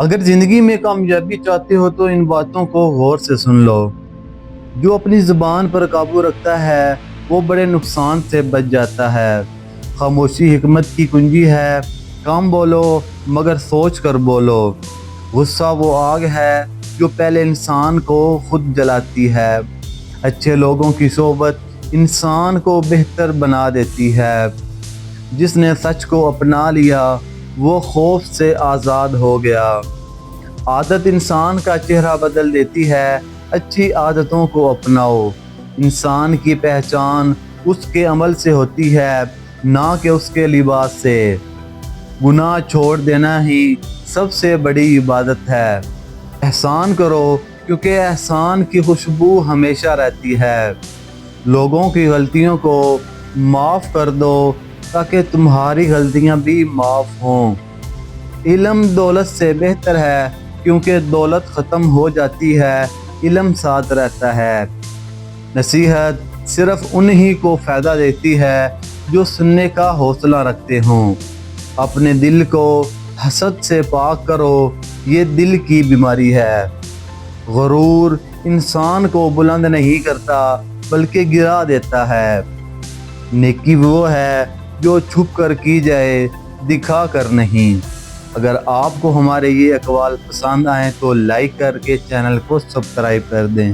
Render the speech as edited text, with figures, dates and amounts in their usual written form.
اگر زندگی میں کامیابی چاہتے ہو تو ان باتوں کو غور سے سن لو۔ جو اپنی زبان پر قابو رکھتا ہے وہ بڑے نقصان سے بچ جاتا ہے۔ خاموشی حکمت کی کنجی ہے۔ کم بولو مگر سوچ کر بولو۔ غصہ وہ آگ ہے جو پہلے انسان کو خود جلاتی ہے۔ اچھے لوگوں کی صحبت انسان کو بہتر بنا دیتی ہے۔ جس نے سچ کو اپنا لیا وہ خوف سے آزاد ہو گیا۔ عادت انسان کا چہرہ بدل دیتی ہے۔ اچھی عادتوں کو اپناؤ۔ انسان کی پہچان اس کے عمل سے ہوتی ہے نہ کہ اس کے لباس سے۔ گناہ چھوڑ دینا ہی سب سے بڑی عبادت ہے۔ احسان کرو کیونکہ احسان کی خوشبو ہمیشہ رہتی ہے۔ لوگوں کی غلطیوں کو معاف کر دو تاکہ تمہاری غلطیاں بھی معاف ہوں۔ علم دولت سے بہتر ہے کیونکہ دولت ختم ہو جاتی ہے، علم ساتھ رہتا ہے۔ نصیحت صرف انہی کو فائدہ دیتی ہے جو سننے کا حوصلہ رکھتے ہوں۔ اپنے دل کو حسد سے پاک کرو، یہ دل کی بیماری ہے۔ غرور انسان کو بلند نہیں کرتا بلکہ گرا دیتا ہے۔ نیکی وہ ہے جو چھپ کر کی جائے، دکھا کر نہیں۔ اگر آپ کو ہمارے یہ اقوال پسند آئیں تو لائک کر کے چینل کو سبسکرائب کر دیں۔